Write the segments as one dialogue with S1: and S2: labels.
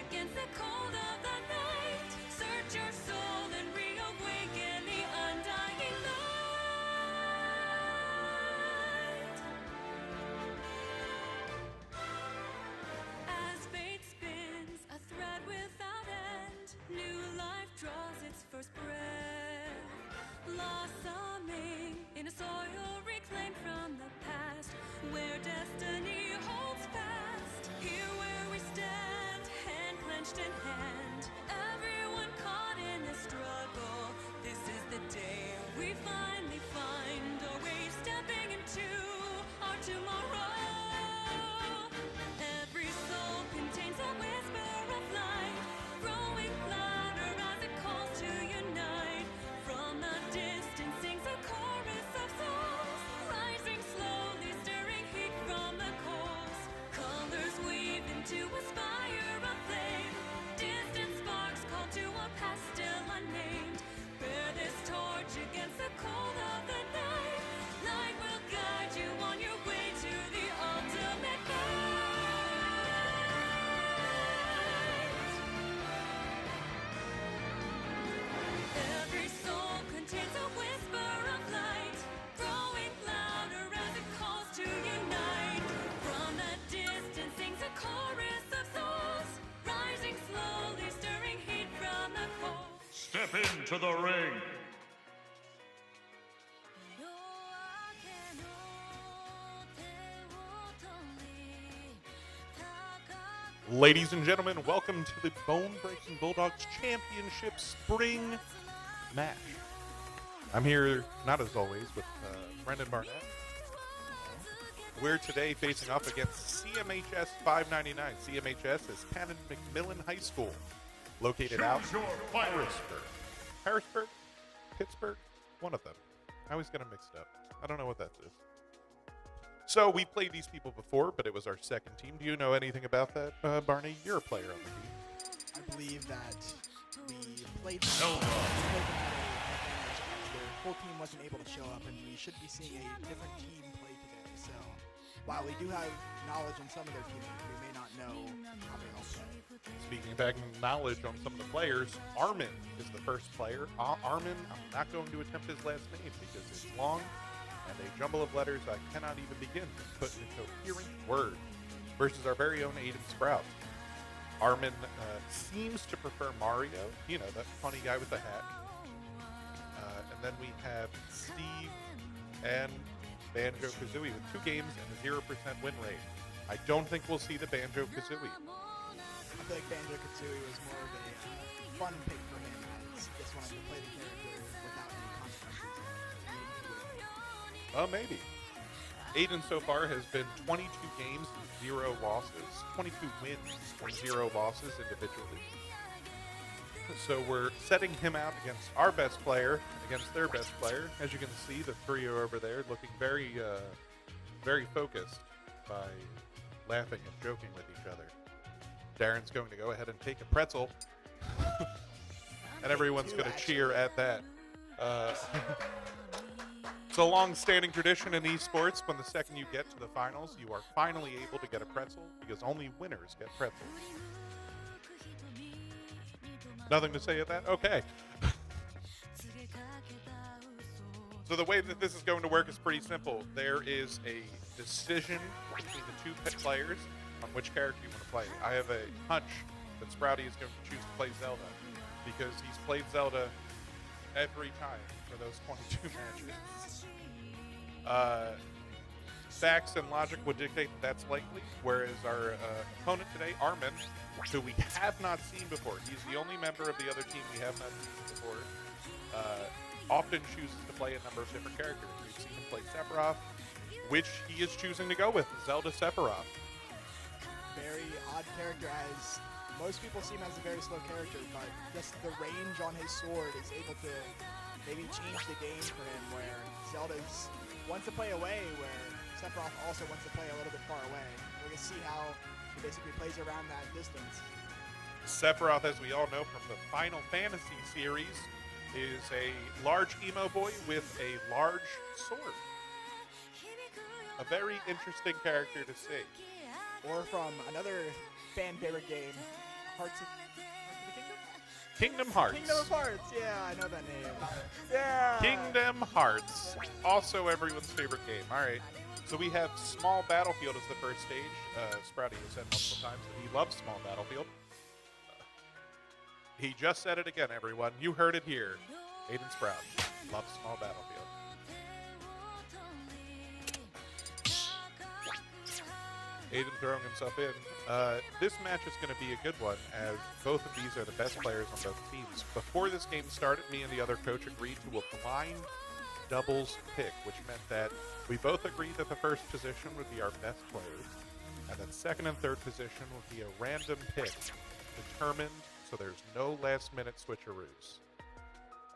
S1: against the cold of the night. Search your soul and reawaken the undying light. As fate spins a thread without end, new life draws its first breath, blossoming in a soil reclaimed from the past, where destiny holds fast. Here where we stand, hand clenched in hand, everyone caught in the struggle. This is the day we finally find our way, stepping into our tomorrow. Every soul contains a whisper of light, growing louder as it calls to unite. From the distance sings a chorus of souls, rising slowly, stirring heat from the coals. Colors weave into a spire of flame, distant sparks call to a past still unnamed. Bear this torch against the cold of the night. Light will guide you on your way to the ultimate fight. Every soul contains a whisper of light, growing louder as it calls to unite. From the distance sings a chorus of souls, rising slowly, stirring heat from the coals.
S2: Step into the ring. Ladies and gentlemen, welcome to the Bone Breaking Bulldogs Championship Spring Match. I'm here, not as always, with Brendan Barnett. We're today facing off against CMHS 599. CMHS is Cannon McMillan High School, located out in Harrisburg. Harrisburg? Pittsburgh? One of them. I always get them mixed up. I don't know what that is. So we played these people before, but it was our second team. Do you know anything about that, Barney? You're a player on the team.
S3: I believe that we played them. Their full team wasn't able to show up, and we should be seeing a different team play today. So while we do have knowledge on some of their teammates, we may not know how they all play.
S2: Speaking of having knowledge on some of the players, Armin is the first player. Armin, I'm not going to attempt his last name because it's long and a jumble of letters I cannot even begin to put in a coherent word, versus our very own Aiden Sprout. Armin seems to prefer Mario, you know, that funny guy with the hat. And then we have Steve and Banjo-Kazooie with 2 games and a 0% win rate. I don't think we'll see the Banjo-Kazooie.
S3: I feel like Banjo-Kazooie was more of a fun pick for him. I just wanted to play the character without any consequences.
S2: Maybe. Aiden so far has been 22 games and 0 losses. 22 wins and 0 losses individually. So we're setting him out against our best player, against their best player. As you can see, the trio over there looking very, very focused by laughing and joking with each other. Darren's going to go ahead and take a pretzel, and everyone's going to cheer at that. It's a long-standing tradition in esports. When the second you get to the finals, you are finally able to get a pretzel, because only winners get pretzels. Nothing to say at that? Okay. So the way that this is going to work is pretty simple. There is a decision between the 2 pit players on which character you want to play. I have a hunch that Sprouty is going to choose to play Zelda, because he's played Zelda every time for those 22 matches. Facts and logic would dictate that that's likely, whereas our opponent today, Armin, who we have not seen before, he's the only member of the other team we have not seen before, often chooses to play a number of different characters. We've seen him play Sephiroth, which he is choosing to go with, Zelda Sephiroth.
S3: Very odd character, as most people see him as a very slow character, but just the range on his sword is able to maybe change the game for him, where Zelda's wants to play away, where Sephiroth also wants to play a little bit far away. We're going to see how he basically plays around that distance.
S2: Sephiroth, as we all know from the Final Fantasy series, is a large emo boy with a large sword. A very interesting character to see.
S3: Or from another fan favorite game, Hearts of the Kingdom?
S2: Kingdom Hearts.
S3: Kingdom of Hearts. Yeah, I know that name. Yeah.
S2: Kingdom Hearts. Also everyone's favorite game. All right. So we have Small Battlefield as the first stage. Sprouty has said multiple times that he loves Small Battlefield. He just said it again, everyone. You heard it here. Aiden Sprout loves Small Battlefield. Aiden throwing himself in. This match is going to be a good one, as both of these are the best players on both teams. Before this game started, me and the other coach agreed to a blind doubles pick, which meant that we both agreed that the first position would be our best players, and then second and third position would be a random pick, determined so there's no last-minute switcheroos.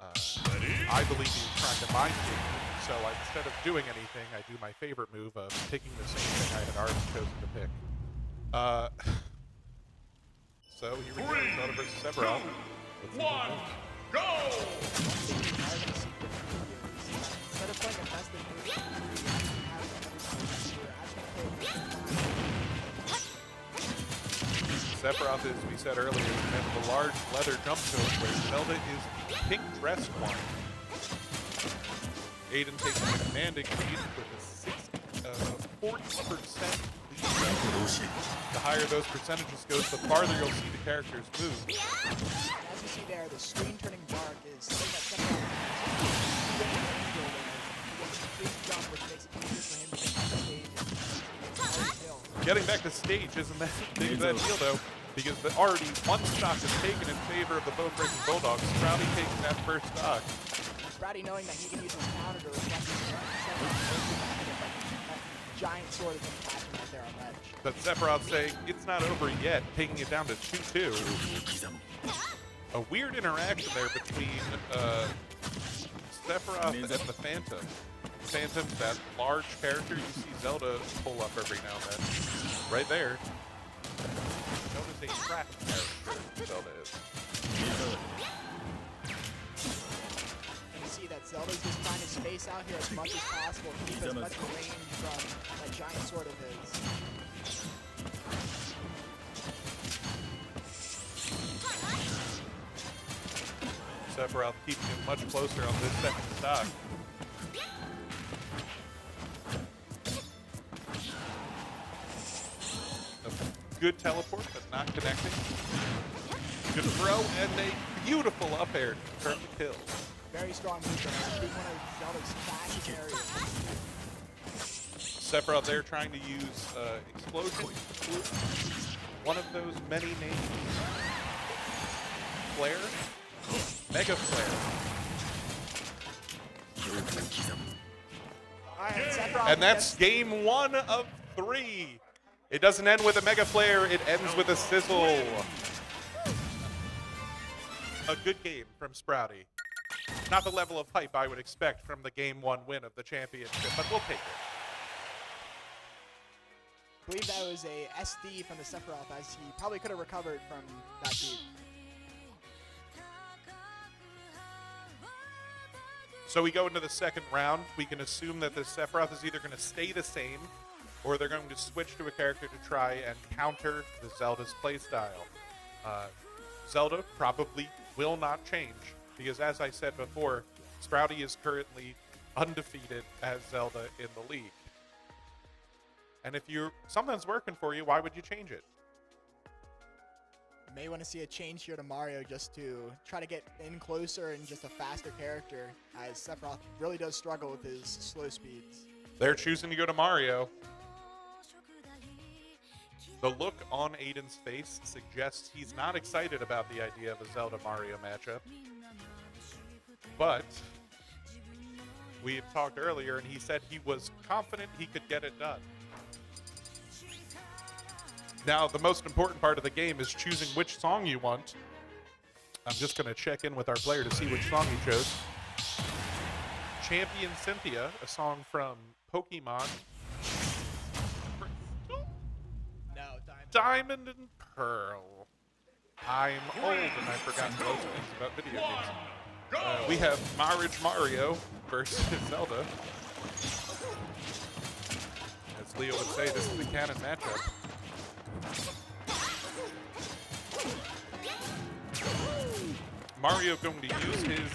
S2: I believe he was trying to mind me, so instead of doing anything, I do my favorite move of picking the same thing I had already chosen to pick. So here we go, Zelda versus Sephiroth.
S4: One, go!
S3: Instead of playing a best of three,
S2: Sephiroth, as we said earlier, has the large leather jump coat where Zelda is the pink dress one. Aiden takes a commanding lead with a 40% lead. The higher those percentages go, the farther you'll see the characters move.
S3: as you see there, the screen turning dark is something that Sephiroth has a jump, which makes it easier for him to get on the stage.
S2: Getting back to stage isn't that big of a deal, though, because already one stock is taken in favor of the bone-breaking Bulldogs. Sprouty taking that first stock.
S3: Sprouty knowing that he can use his counter to reflect his that giant sword is attaching right there on ledge.
S2: But Sephiroth saying it's not over yet, taking it down to 2-2. A weird interaction there between Sephiroth and the Phantom. Phantom's that large character you see Zelda pull up every now and then. Right there. Zelda's a trap character, Zelda is.
S3: You see that Zelda's just trying to space out here as much as possible, keep as much range from that giant sword of his.
S2: Sephiroth keeping him much closer on this second stock. Good teleport, but not connecting. Good throw, and a beautiful up air to confirm the kill.
S3: Very strong move there. Being one of Zelda's fastest areas.
S2: Sephiroth there trying to use Explosion. One of those many names. Flare. Mega Flare.
S3: Alright, Sephiroth
S2: And that's
S3: gets-
S2: game 1 of 3. It doesn't end with a Mega Flare, it ends with a sizzle. A good game from Sprouty. Not the level of hype I would expect from the game 1 win of the championship, but we'll take it.
S3: I believe that was a SD from the Sephiroth, as he probably could have recovered from that beat.
S2: So we go into the second round. We can assume that the Sephiroth is either going to stay the same, or they're going to switch to a character to try and counter the Zelda's playstyle. Zelda probably will not change, because as I said before, Sprouty is currently undefeated as Zelda in the league. And if something's working for you, why would you change it?
S3: You may want to see a change here to Mario just to try to get in closer and just a faster character, as Sephiroth really does struggle with his slow speeds.
S2: They're choosing to go to Mario. The look on Aiden's face suggests he's not excited about the idea of a Zelda-Mario matchup. But we had talked earlier, and he said he was confident he could get it done. Now, the most important part of the game is choosing which song you want. I'm just going to check in with our player to see which song he chose. Champion Cynthia, a song from Pokemon. Diamond and Pearl. I'm old and I forgot most things about video games. We have Marriage Mario versus Zelda. As Leo would say, this is the canon matchup. Mario going to use his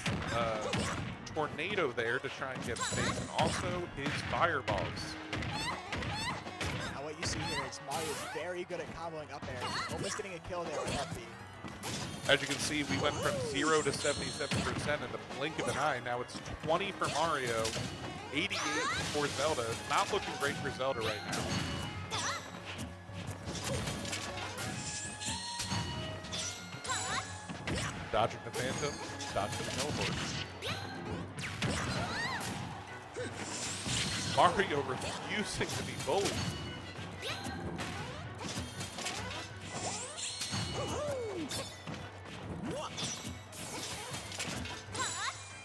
S2: tornado there to try and get space, and also his fireballs.
S3: Now what you see here is Mario is very good at comboing up air, almost getting a kill there with up B.
S2: As you can see, we went from 0 to 77% in the blink of an eye. Now it's 20 for Mario, 88 for Zelda. Not looking great for Zelda right now. Dodging the Phantom, dodging the teleport. Mario refusing to be bullied.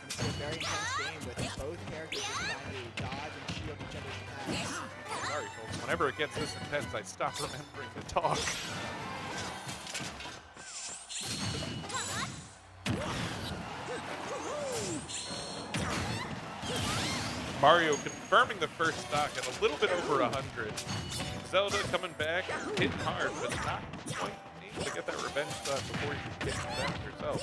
S3: It's a very intense game with both characters just trying to dodge and shield each other's attacks.
S2: Sorry, folks. Whenever it gets this intense, I stop remembering to talk. Mario confirming the first stock at a little bit over 100. Zelda coming back, hitting hard, but not quite able to get that revenge shot before she gets down herself.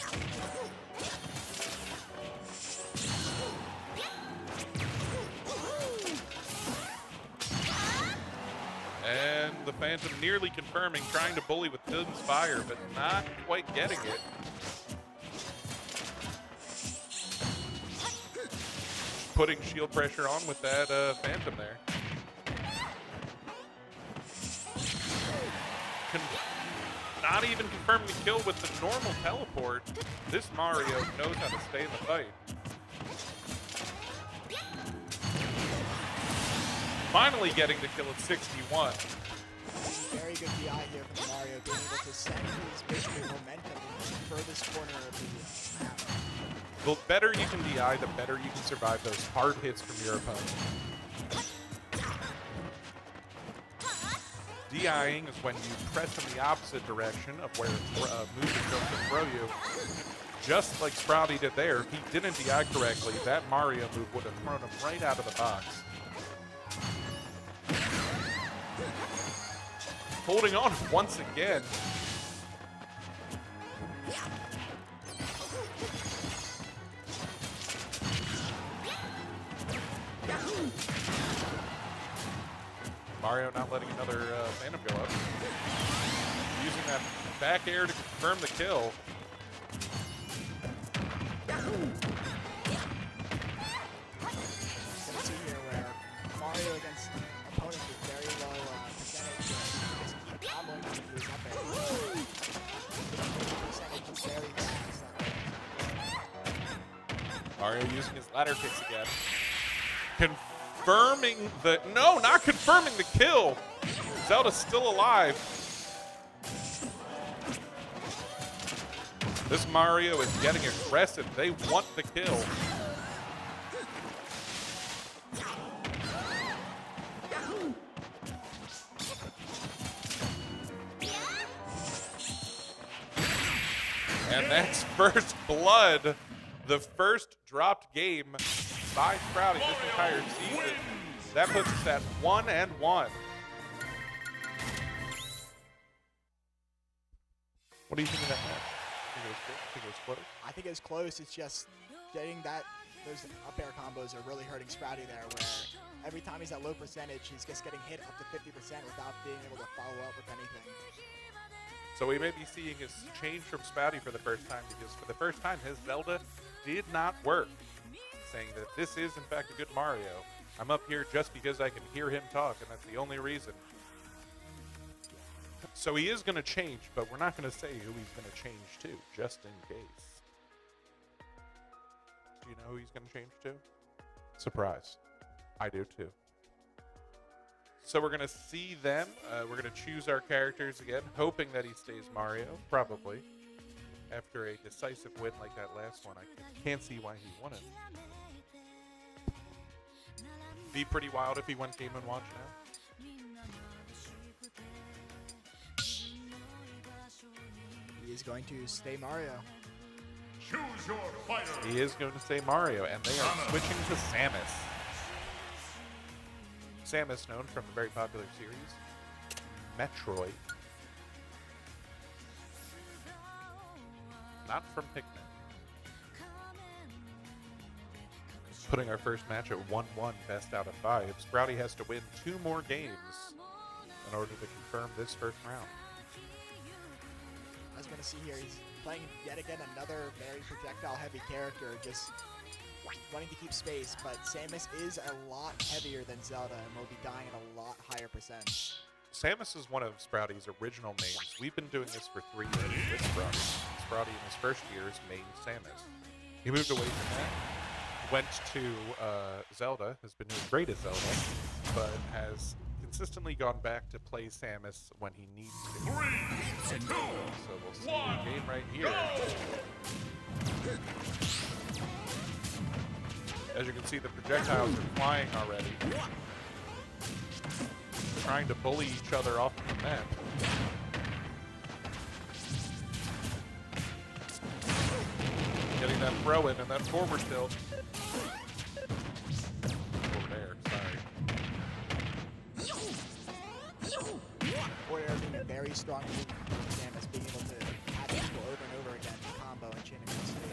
S2: And the Phantom nearly confirming, trying to bully with Tim's fire, but not quite getting it. Putting shield pressure on with that Phantom there. Not even confirming the kill with the normal teleport. This Mario knows how to stay in the fight. Finally getting the kill at 61.
S3: Very good DI here from Mario, being able to send his basically momentum to the furthest corner of the map.
S2: The better you can DI, the better you can survive those hard hits from your opponent. DIing is when you press in the opposite direction of where a move is going to throw you. Just like Sprouty did there, if he didn't DI correctly, that Mario move would have thrown him right out of the box. Holding on once again. Mario not letting another Phantom go up. Using that back air to confirm the kill.
S3: You can see here where Mario against opponents with very low percentage just keep comboing into his up air. Percentage is very fast that way.
S2: Mario using his ladder kicks again. Confirming the... No, not confirming the kill. Zelda's still alive. This Mario is getting aggressive. They want the kill. And that's first blood. The first dropped game by Sprouty this entire season. That puts us at 1-1. What do you think of that match? Think it was close?
S3: I think it's close. It's just getting that. Those up air combos are really hurting Sprouty there, where every time he's at low percentage, he's just getting hit up to 50% without being able to follow up with anything.
S2: So we may be seeing his change from Sprouty for the first time, because for the first time his Zelda did not work. Saying that this is in fact a good Mario. I'm up here just because I can hear him talk, and that's the only reason. So he is going to change, but we're not going to say who he's going to change to, just in case. Do you know who he's going to change to? Surprise. I do too. So we're going to see them. We're going to choose our characters again, hoping that he stays Mario, probably. After a decisive win like that last one, I can't see why he won it. Be pretty wild if he went Game & Watch now.
S3: He is going to stay Mario.
S4: Choose your fighter.
S2: He is going to stay Mario, and they are switching to Samus. Samus, known from the very popular series Metroid. Not from Pikmin. Putting our first match at 1-1, best out of 5. Sprouty has to win 2 more games in order to confirm this first round.
S3: As we're going to see here, he's playing yet again another very projectile-heavy character, just wanting to keep space, but Samus is a lot heavier than Zelda and will be dying at a lot higher percent.
S2: Samus is one of Sprouty's original mains. We've been doing this for 3 years with Sprouty. Sprouty in his first years mained Samus. He moved away from that, went to Zelda, has been doing great at Zelda, but has consistently gone back to play Samus when he needs to.
S4: 3, 2,
S2: So we'll see a game right here. As you can see, the projectiles are flying already. Trying to bully each other off the map. Getting that throw in and that forward tilt. Over there, sorry.
S3: Forward air being a very strong move for Samus, being able to catch people over and over again, combo and chain across stage.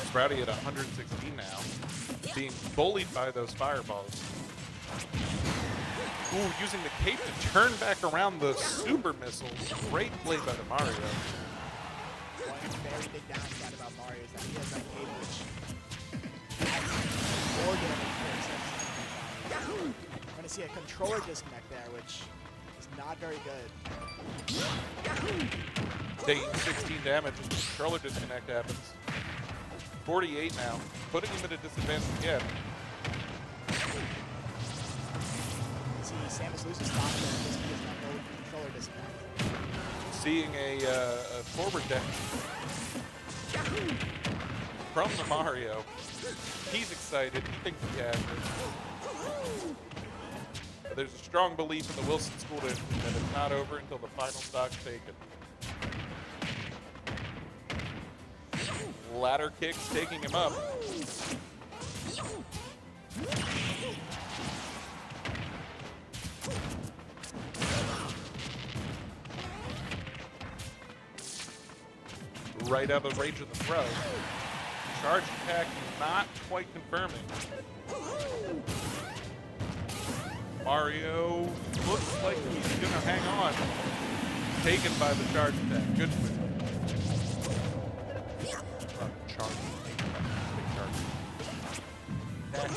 S2: Sprouty at 116 now, being bullied by those fireballs. Ooh, using the cape to turn back around the super missiles. Great play by the Mario.
S3: One very big downside about Mario is that he has that cape which adds more damage for himself. I'm going to see a controller disconnect there, which is not very good.
S2: Taking 16 damage as the controller disconnect happens. 48 now, putting him at a disadvantage again.
S3: See, Samus loses stop there because he does not know controller disconnect.
S2: Seeing a forward dash from the Mario. He's excited. He thinks he has it. There's a strong belief in the Wilson School that it's not over until the final stock's taken. Ladder kicks taking him up. Right out of range of the throw. Charge attack not quite confirming. Mario looks like he's gonna hang on. Taken by the charge attack. Good move. Charge. Big charge. Dash.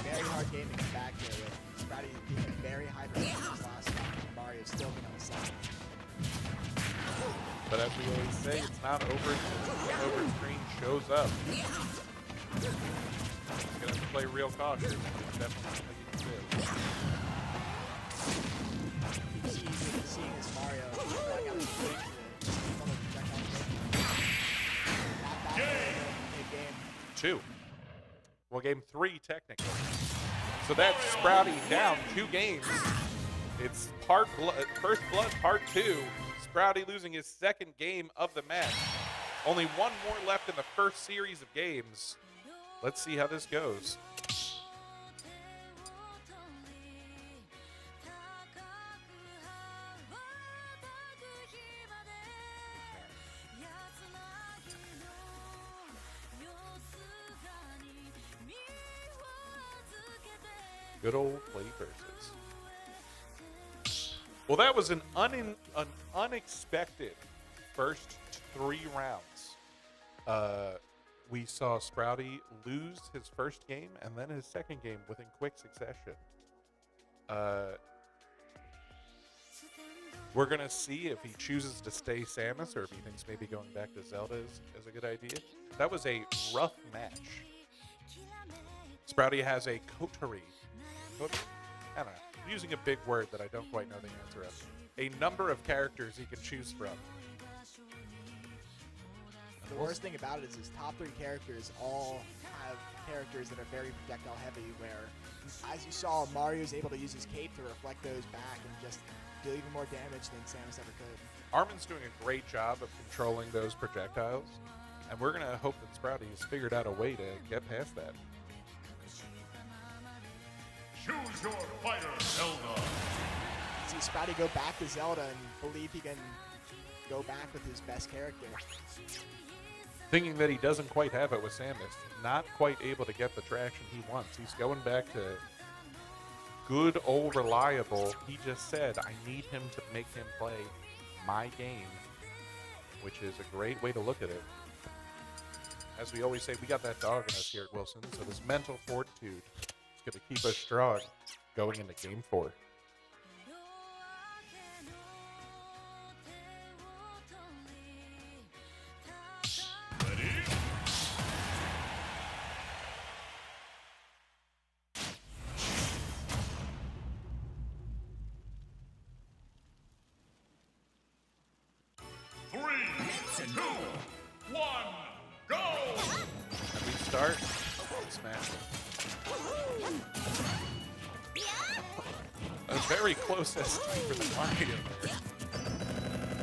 S3: Very hard game to get back here with Sprouty being a very high percentage last time and Mario still being on the side.
S2: But as we always say, it's not over until the over screen shows up. He's gonna have to play real cautious. It's definitely something he can do.
S3: Keep seeing this Mario back out of the stage to keep on the projectile taking. Not big game.
S2: 2. Well, game 3 technically. So that's Sprouty down 2 games. It's First Blood Part 2. Sprouty losing his second game of the match. Only one more left in the first series of games. Let's see how this goes. Good old play versus. Well, that was an unexpected first 3 rounds. We saw Sprouty lose his first game and then his second game within quick succession. We're going to see if he chooses to stay Samus or if he thinks maybe going back to Zelda is a good idea. That was a rough match. Sprouty has a coterie. I don't know. I'm using a big word that I don't quite know the answer of. A number of characters he can choose from.
S3: The worst thing about it is his top 3 characters all have characters that are very projectile heavy, where, as you saw, Mario is able to use his cape to reflect those back and just deal even more damage than Samus ever could.
S2: Armin's doing a great job of controlling those projectiles, and we're going to hope that Sprouty has figured out a way to get past that.
S4: Choose your fighter, Zelda.
S3: See Sprouty go back to Zelda and believe he can go back with his best character.
S2: Thinking that he doesn't quite have it with Samus. Not quite able to get the traction he wants. He's going back to good old reliable. He just said, I need him to make him play my game, which is a great way to look at it. As we always say, we got that dog in us here at Wilson, so this mental fortitude is going to keep us strong going into Game 4.
S4: Ready? Three, two, one, go!
S2: And we start smashing. A very close SD for the Mario there.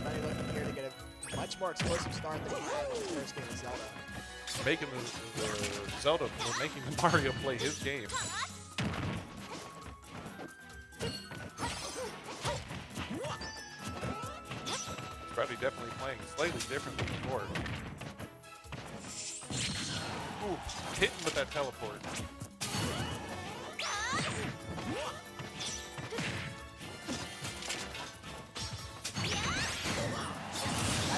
S3: Sprouty looking here to get a much more explosive start than he had in the first game of Zelda.
S2: Making the Zelda, or making the Mario play his game. Sprouty definitely playing slightly different than before. Ooh, hitting with that teleport.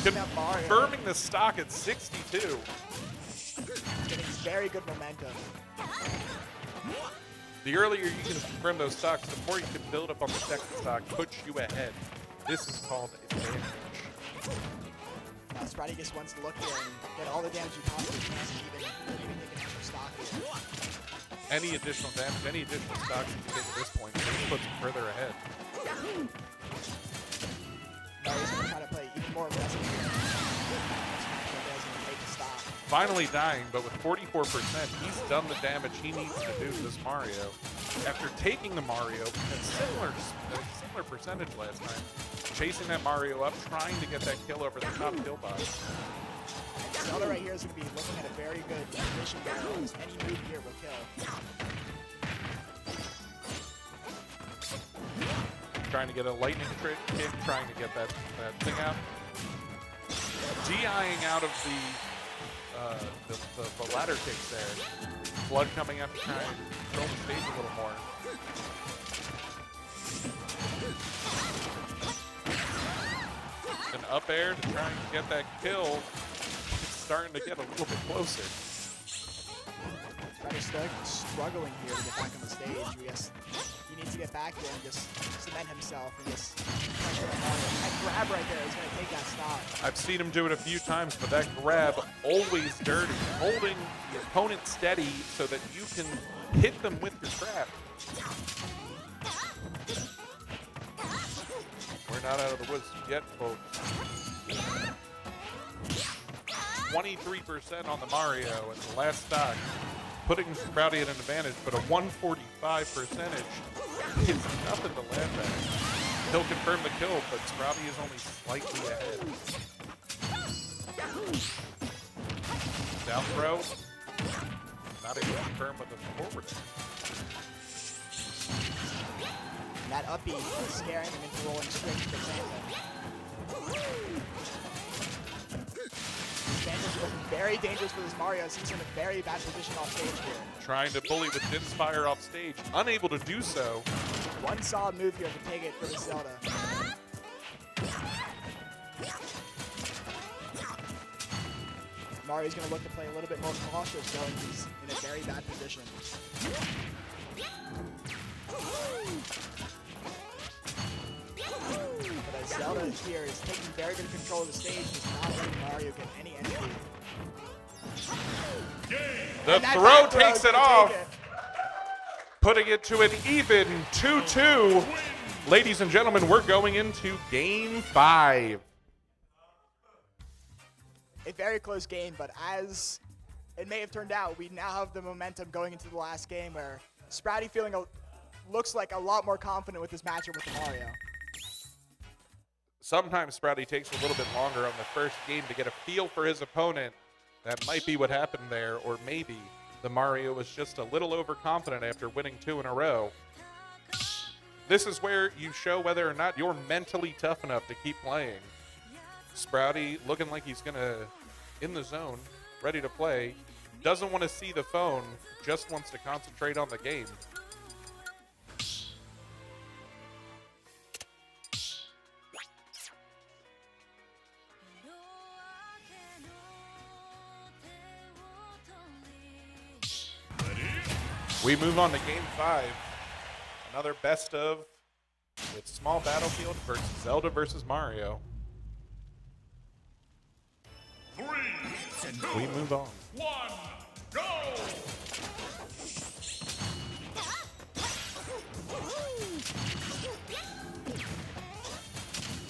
S3: That's that Mario.
S2: Confirming the stock at 62.
S3: Getting very good momentum.
S2: The earlier you can confirm those stocks, the more you can build up on the second stock, push you ahead. This is called advantage.
S3: Now Sprouty just wants to look here and get all the damage he possibly can, even take an extra stock here.
S2: Any additional damage, any additional stocks you can get at this point, just puts him further ahead.
S3: Now he's going to try to play even more aggressive here. He's going to take a stop.
S2: Finally dying, but with 44%, he's done the damage he needs to do to this Mario. After taking the Mario at similar percentage last time, chasing that Mario up, trying to get that kill over the top kill box.
S3: And Zelda right here is going to be looking at a very good position barrel. Any move here will kill.
S2: Trying to get a lightning trick kick, trying to get that thing out. DIing out of the ladder kicks there. Blood coming up, trying to control the stage a little more. An up air to try and get that kill. It's starting to get a little bit closer.
S3: Sprouty struggling here to get back on the stage. We guess he needs to get back there and just cement himself and just pressure the Mario. That grab right there is going to take that stop.
S2: I've seen him do it a few times, but that grab always dirty. Holding the opponent steady so that you can hit them with your trap. We're not out of the woods yet, folks. 23% on the Mario at the last stock, putting Sprouty at an advantage, but a 145 percentage is nothing to laugh at. He'll confirm the kill, but Sprouty is only slightly ahead. Down throw, not able to confirm with the forward.
S3: And that up B is scaring him into rolling straight to the Phantom. Phantom's looking very dangerous for this Mario as he's in a very bad position off stage here.
S2: Trying to bully with Din's Fire off stage, unable to do so.
S3: One solid move here to take it for the Zelda. Mario's going to look to play a little bit more cautious knowing he's in a very bad position. But as Zelda here is taking very good control of the stage, he's not letting Mario get any entry.
S2: The throw takes it off, putting it to an even 2-2. Ladies and gentlemen, we're going into Game 5.
S3: A very close game, but as it may have turned out, we now have the momentum going into the last game where Sprouty looks like a lot more confident with this matchup with the Mario.
S2: Sometimes Sprouty takes a little bit longer on the first game to get a feel for his opponent. That might be what happened there, or maybe the Mario was just a little overconfident after winning 2 in a row. This is where you show whether or not you're mentally tough enough to keep playing. Sprouty looking like he's gonna in the zone, ready to play. Doesn't want to see the phone, just wants to concentrate on the game. We move on to game 5. Another best of with Small Battlefield versus Zelda versus Mario.
S4: 3,
S2: We move on.
S4: 1, go!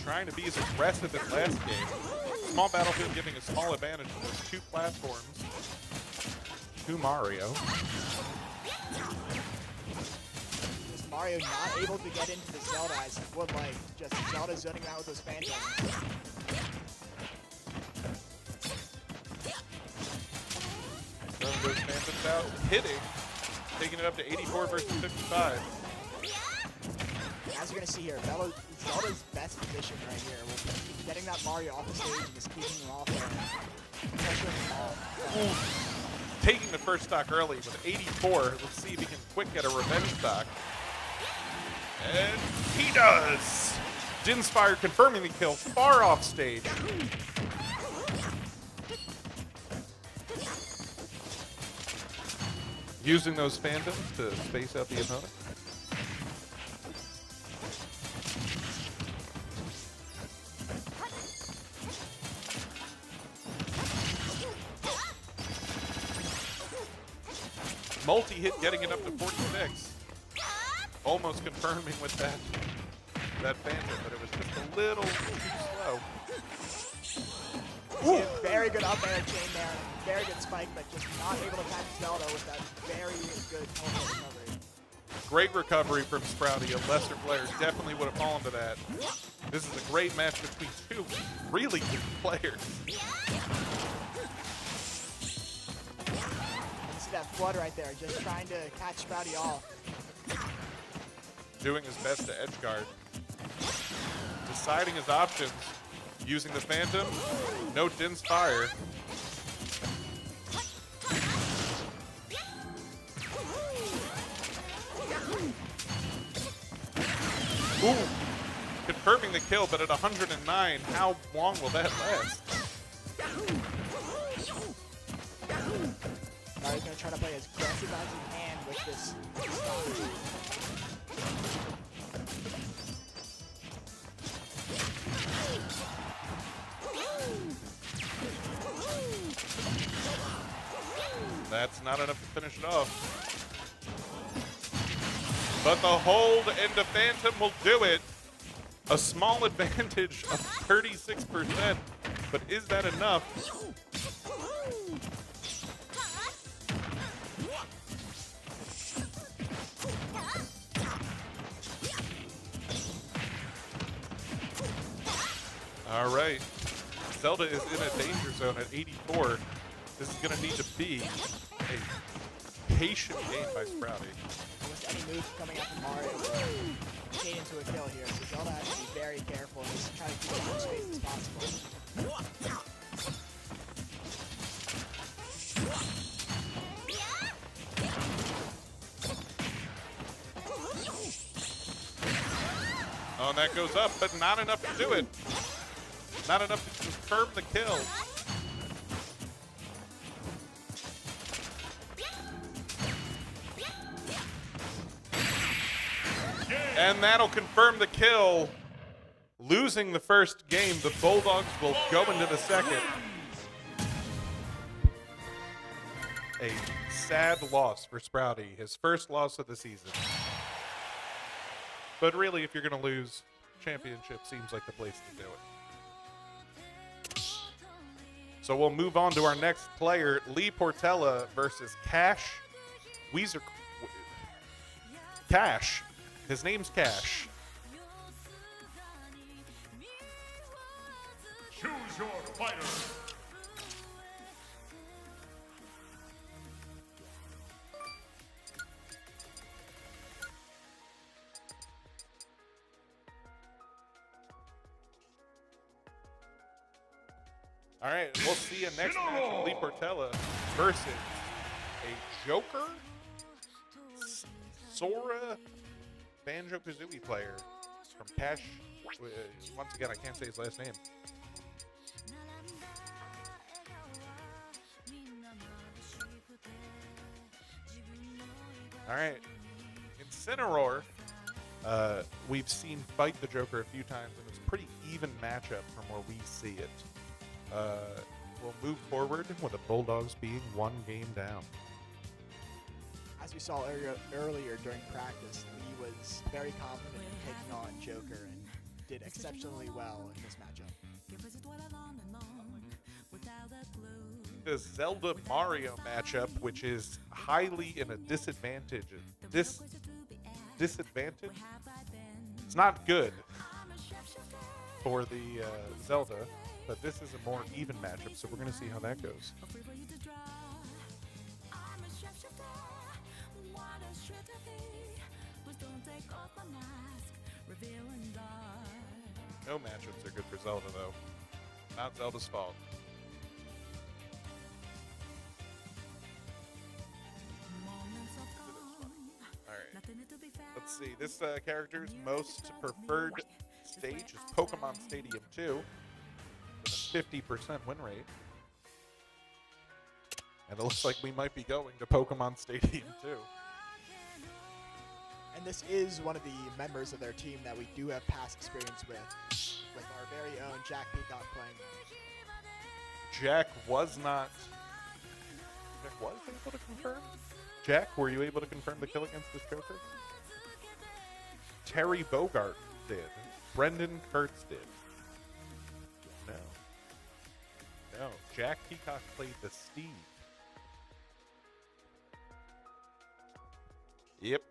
S2: Trying to be as aggressive as last game. Small Battlefield giving a small advantage to those 2 platforms to Mario.
S3: Is Mario not able to get into the Zelda as he would like? Just Zelda zoning out with those phantoms.
S2: Throwing those phantoms out, hitting, taking it up to 84 versus 55.
S3: As you're going to see here, Zelda's best position right here will be getting that Mario off the stage and just keeping him off there. Pressuring him all.
S2: Taking the first stock early with 84. Let's see if he can quick get a revenge stock. And he does! Dinspire confirming the kill far off stage. Using those phantoms to space out the opponent. Multi-hit getting it up to 46. Almost confirming with that phantom, but it was just a little too slow.
S3: See a very good up air chain there. Very good spike, but just not able to catch Zelda with that very good teleport recovery.
S2: Great recovery from Sprouty. A lesser player definitely would have fallen to that. This is a great match between 2 really good players.
S3: See that flood right there, just trying to catch Sprouty off.
S2: Doing his best to edge guard. Deciding his options. Using the Phantom. No Din's fire. Ooh. Confirming the kill, but at 109, how long will that last?
S3: Now he's going to try to play as aggressive as he can with this style.
S2: That's not enough to finish it off. But the hold into Phantom will do it. A small advantage of 36%. But is that enough? All right. Zelda is in a danger zone at 84. This is going to need to be a patient game by Sprouty.
S3: With any move coming out from Mario, chain into a kill here. So Zelda has to be very careful and just try to keep as much space as possible.
S2: Oh, and that goes up, but not enough to do it. Not enough to confirm the kill. And that'll confirm the kill. Losing the first game, the Bulldogs will go into the second. A sad loss for Sprouty, his first loss of the season. But really, if you're going to lose, championship seems like the place to do it. So we'll move on to our next player, Lee Portella versus Cash. Weezer. Cash. His name's Cash.
S4: Choose your fighter.
S2: All right, we'll see you next match. Lee Portella versus a Joker Sora Banjo-Kazooie player from Cash. Once again, I can't say his last name. All right, Incineroar. We've seen fight the Joker a few times, and it's a pretty even matchup from where we see it. We'll move forward with the Bulldogs being 1 game down.
S3: As we saw earlier during practice, Lee was very confident in taking on Joker and did exceptionally well in this matchup.
S2: The Zelda Mario matchup, which is highly in a disadvantage. Disadvantage? It's not good for the Zelda, but this is a more even matchup, so we're going to see how that goes. No matchups are good for Zelda, though. Not Zelda's fault. Alright. Let's see. This character's most preferred stage is Pokemon Stadium 2. With a 50% win rate. And it looks like we might be going to Pokemon Stadium 2.
S3: And this is one of the members of their team that we do have past experience with our very own Jack Peacock playing.
S2: Jack was able to confirm? Jack, were you able to confirm the kill against this Joker? Terry Bogart did. Brendan Kurtz did. No. Jack Peacock played the Steve. Yep.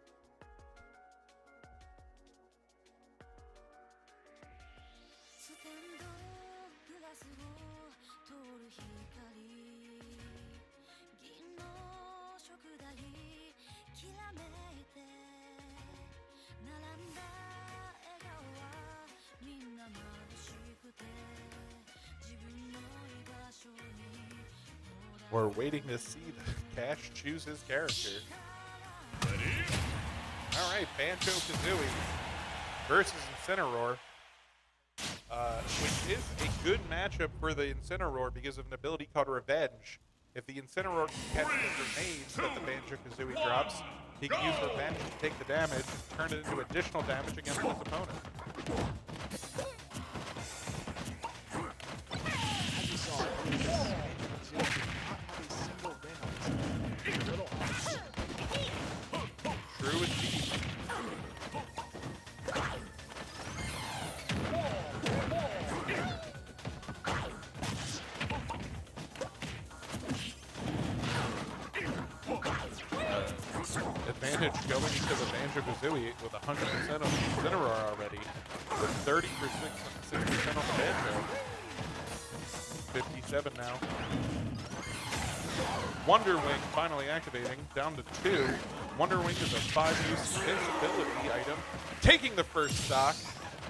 S2: We're waiting to see the Cash choose his character. All right, Banjo-Kazooie versus Incineroar, which is a good matchup for the Incineroar because of an ability called Revenge. If the Incineroar can catch the grenades that the Banjo-Kazooie drops, he can use Revenge to take the damage, turn it into additional damage against his opponent.
S3: As you saw, not have a single win on this game. A little off.
S2: True indeed. Advantage going into the Banjo-Kazooie with 100% on the Incineroar already, with 6% on the Banjo. 57 now. Wonder Wing finally activating, down to 2. Wonder Wing is a 5-use invincibility item. Taking the first stock.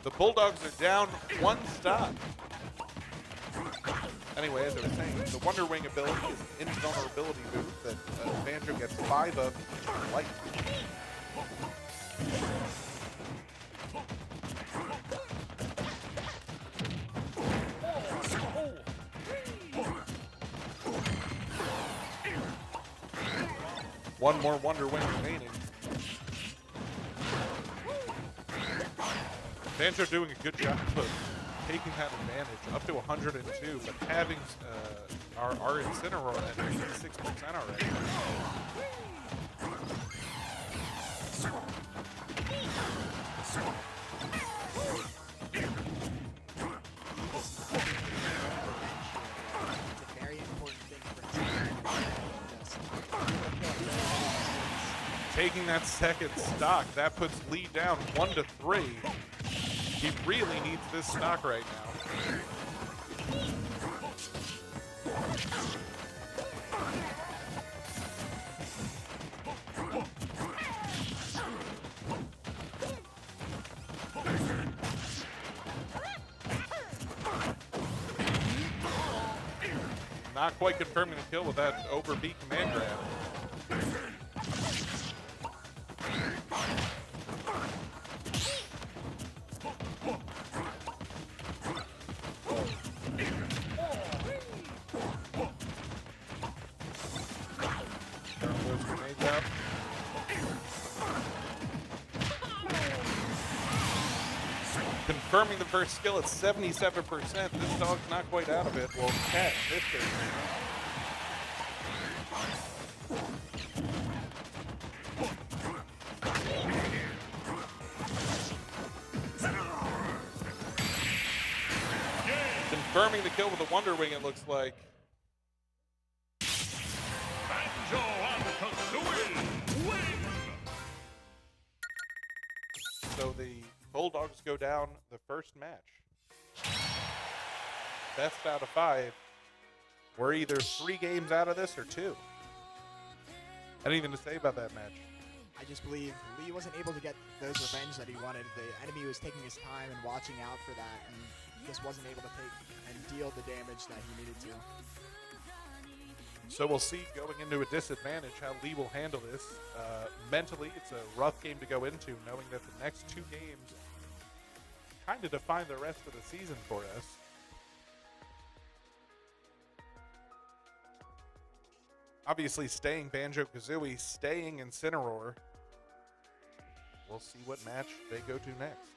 S2: The Bulldogs are down 1 stock. Anyway, as I was saying, the Wonder Wing ability is an invulnerability move that Banjo gets 5 of each light. One more Wonder Wing remaining. Banjo doing a good job of taking that advantage up to 102, but having our Incineroar at 86% already.
S3: It's a very important thing for him.
S2: Taking that second stock, that puts Lee down 1-3. He really needs this stock right now. not quite confirming the kill with that over B command grab. Throwing those grenades out. Confirming the first skill at 77%. This dog's not quite out of it. Well, Cat missed it. Confirming the kill with a Wonder Wing, it looks like.
S4: Banjo and Kazooie win.
S2: So the Bulldogs go down the first match. Best out of 5. We're either 3 games out of this or 2. Anything to say about that match?
S3: I just believe Lee wasn't able to get those revenge that he wanted. The enemy was taking his time and watching out for that, and he just wasn't able to take and deal the damage that he needed to.
S2: So we'll see going into a disadvantage how Lee will handle this. Mentally, it's a rough game to go into, knowing that the next 2 games kind of define the rest of the season for us. Obviously, staying Banjo-Kazooie, staying Incineroar. We'll see what match they go to next.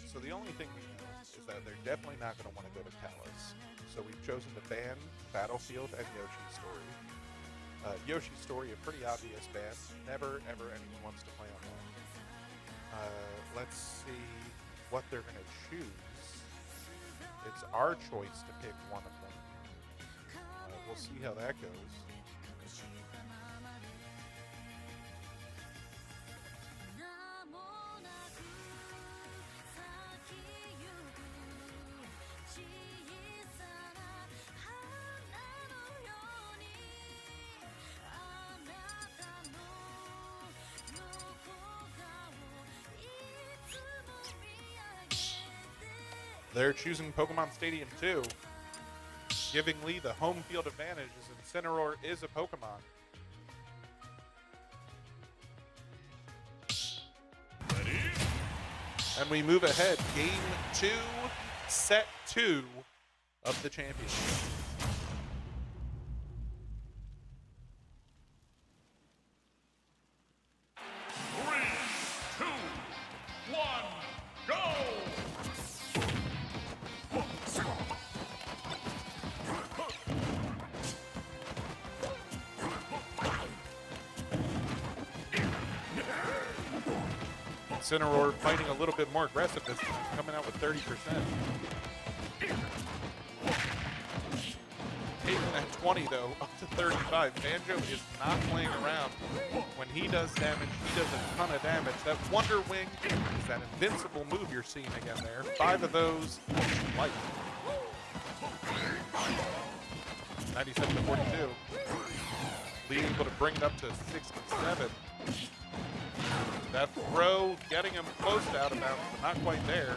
S2: So the only thing we know is that they're definitely not going to want to go to Kalos. So we've chosen to ban Battlefield and Yoshi's Story. Yoshi's Story, a pretty obvious ban. Never, ever anyone wants to play on that. Let's see what they're going to choose. It's our choice to pick one of them. We'll see how that goes. They're choosing Pokemon Stadium 2, giving Lee the home field advantage as Incineroar is a Pokemon.
S4: Ready?
S2: And we move ahead. Game 2, set 2 of the championship. Incineroar fighting a little bit more aggressive this time, coming out with 30%. Taking that 20 though, up to 35. Banjo is not playing around. When he does damage, he does a ton of damage. That Wonder Wing is that invincible move you're seeing again there. 5 of those light. 97 to 42. Lee able to bring it up to 67. That throw getting him close to out of bounds, but not quite there.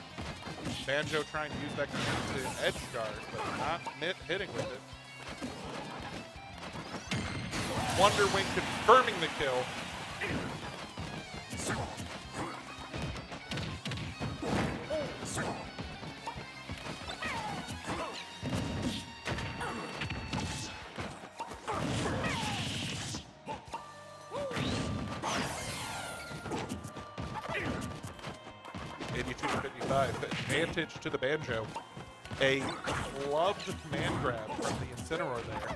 S2: Banjo trying to use that grenade to edge guard, but not hitting with it. Wonder Wing confirming the kill. Advantage to the Banjo. A clubbed command grab from the Incineroar there.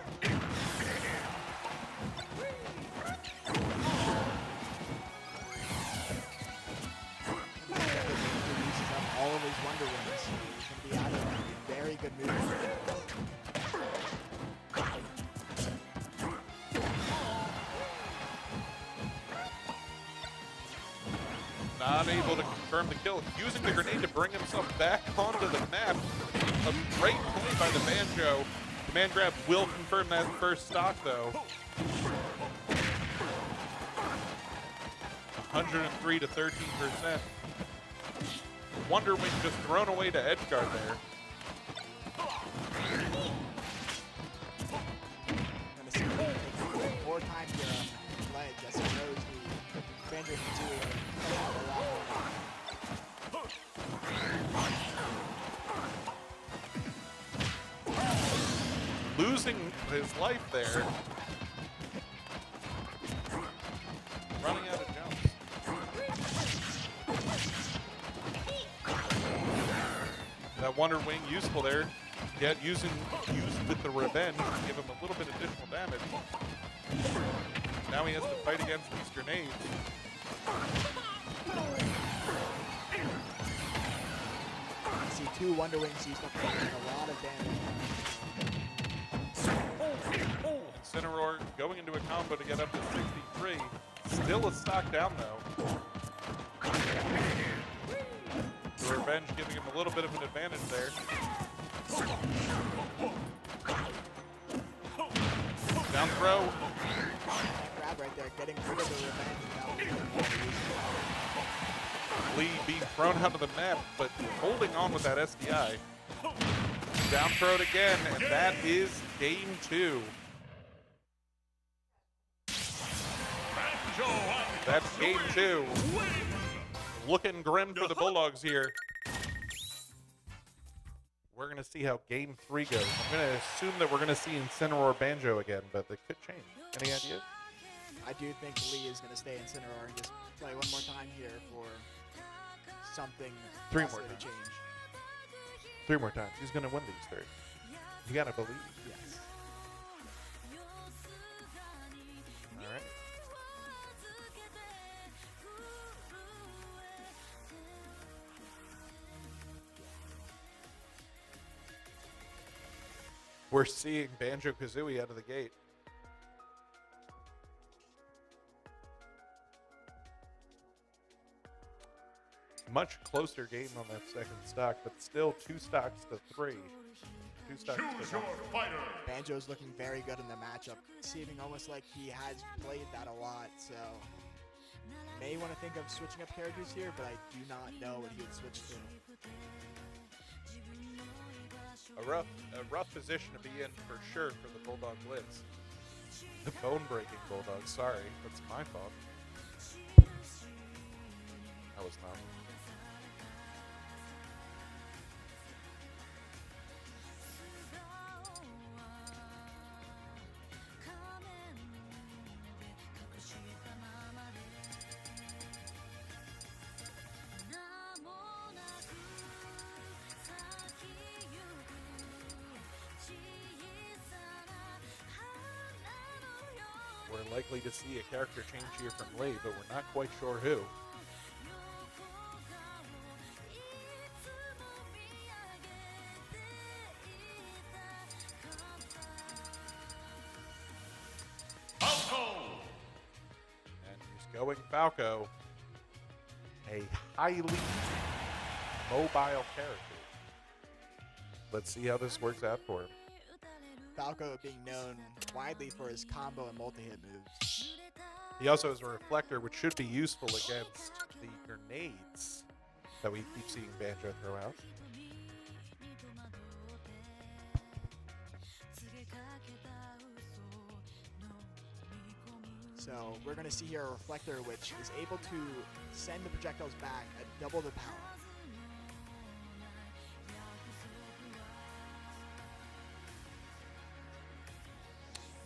S3: Uses up all of his Wonder Wings. He's going to be out of a very good move.
S2: Not able to confirm the kill. Using the grenade to bring himself back onto the map. A great play by the Banjo. Command grab will confirm that first stock, though. 103 to 13%. Wonder Wing just thrown away to edge guard there.
S3: Gonna see more time here on the ledge as he knows the Banjo Kazooie are playing out a lot more.
S2: Losing his life there. Running out of jumps. That Wonder Wing useful there. Yet used with the revenge to give him a little bit additional damage. Now he has to fight against these grenades.
S3: I see two Wonder Wings used up there doing a lot of damage.
S2: Incineroar going into a combo to get up to 63. Still a stock down though. The revenge giving him a little bit of an advantage there. Down throw.
S3: Grab right there, getting rid of the revenge.
S2: Lee being thrown out of the map, but holding on with that SDI. Down throw it again, and that is game 2. That's game 2. Looking grim for the Bulldogs here. We're going to see how game 3 goes. I'm going to assume that we're going to see Incineroar Banjo again, but they could change. Any ideas?
S3: I do think Lee is going to stay Incineroar and just play one more time here for something
S2: 3
S3: else
S2: more
S3: to
S2: times.
S3: change.
S2: 3 more times. He's going to win these 3. You got to believe.
S3: Yes.
S2: All right. We're seeing Banjo-Kazooie out of the gate. Much closer game on that second stock, but still 2 stocks to 3. 2 stocks to 1.
S4: Choose your fighter.
S3: Banjo's looking very good in the matchup, seeming almost like he has played that a lot, so may want to think of switching up characters here, but I do not know what he would switch to.
S2: A rough position to be in for sure for the Bulldog Blitz. The bone-breaking Bulldog, sorry, that's my fault. That was not. We're likely to see a character change here from Lee, but we're not quite sure who.
S4: Falco.
S2: And he's going Falco, a highly mobile character. Let's see how this works out for him.
S3: Falco being known widely for his combo and multi-hit moves.
S2: He also has a reflector, which should be useful against the grenades that we keep seeing Banjo throw out.
S3: So we're going to see here a reflector which is able to send the projectiles back at double the power.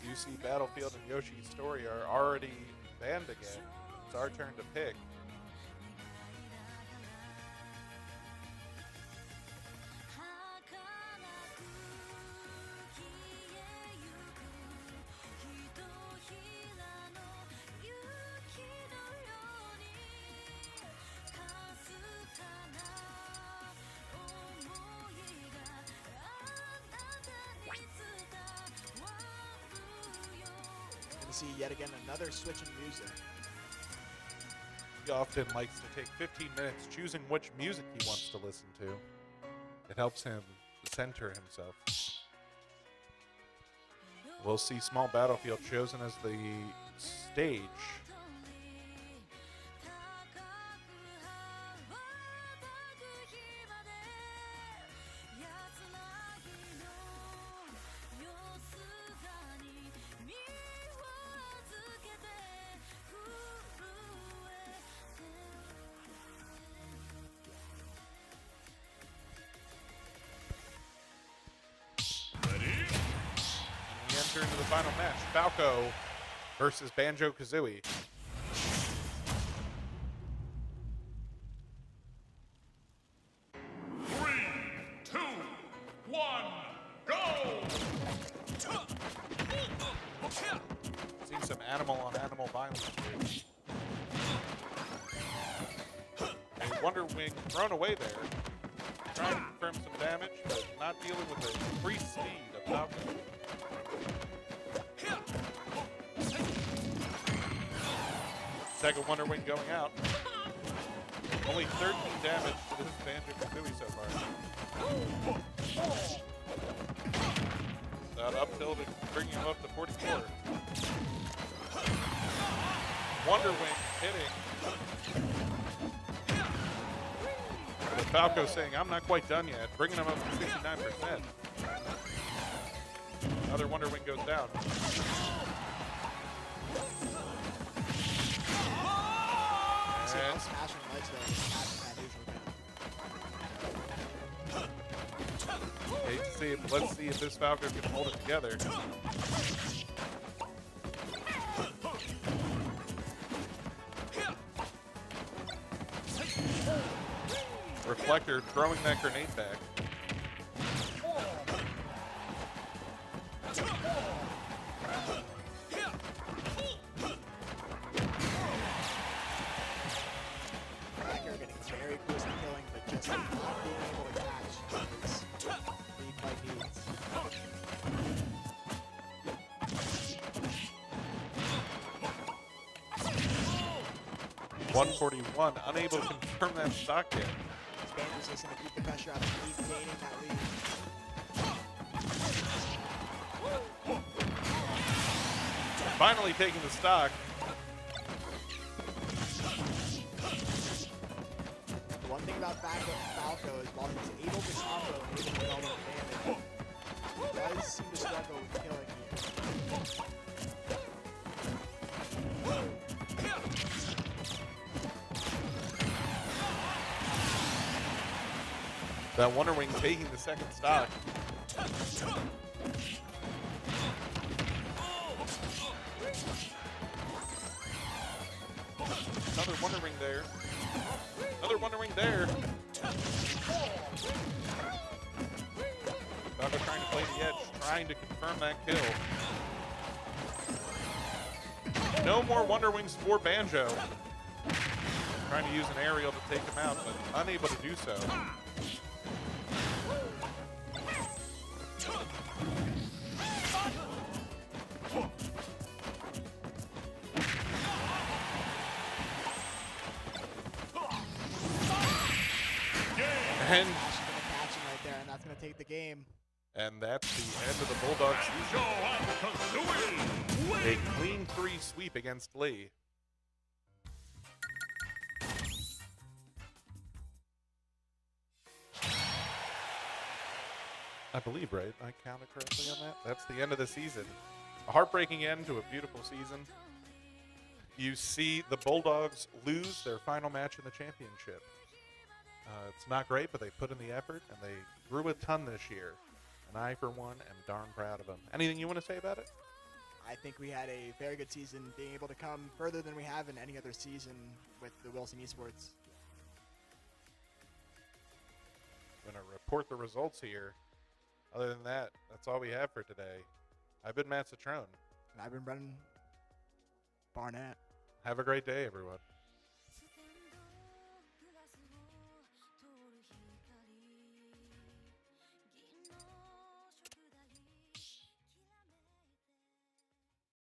S2: UC Battlefield and Yoshi's Story are already banned again. It's our turn to pick.
S3: See yet again another switch in music.
S2: He often likes to take 15 minutes choosing which music he wants to listen to. It helps him center himself. We'll see Small Battlefield chosen as the stage. We enter into the final match. Falco versus Banjo-Kazooie.
S4: 3, 2, 1, go!
S2: Seeing some animal-on-animal violence here. A Wonder Wing thrown away there. Trying to confirm some damage, but not dealing with the free speed of Falco. Second Wonder Wing going out. Only 13 damage to this Banjo-Kazooie so far. That uphill to bring him up to 44. Wonder Wing hitting. But Falco saying, I'm not quite done yet, bringing him up to 69%. Another Wonder Wing goes down. And
S3: Smashing legs though.
S2: hate to see it, but let's see if this Falco can hold it together. Reflector throwing that grenade back.
S3: Reflector getting very close to killing, but just not being able to catch his lead fight needs.
S2: 141, unable to confirm that stock yet.
S3: Banjo's just going to keep the pressure up and keep gaining that lead.
S2: Finally taking the stock.
S3: The one thing about Falco is while he's able to combo and able to get all the damage, he does seem to struggle with killing you.
S2: That Wonder Wing taking the second stock. Another Wonder Wing there. Another Wonder Wing there. Falco trying to play the edge, trying to confirm that kill. No more Wonder Wings for Banjo. Trying to use an aerial to take him out, but unable to do so. And
S3: Catching right there, and that's going to take the game.
S2: that's the end of the Bulldogs season. A clean 3 sweep against Lee. I believe, right? I counted correctly on that. That's the end of the season. A heartbreaking end to a beautiful season. You see the Bulldogs lose their final match in the championship. It's not great, but they put in the effort, and they grew a ton this year. And I, for one, am darn proud of them. Anything you want to say about it?
S3: I think we had a very good season, being able to come further than we have in any other season with the Wilson Esports.
S2: I'm going to report the results here. Other than that, that's all we have for today. I've been Matt Citrone.
S3: And I've been Brennan Barnett.
S2: Have a great day, everyone.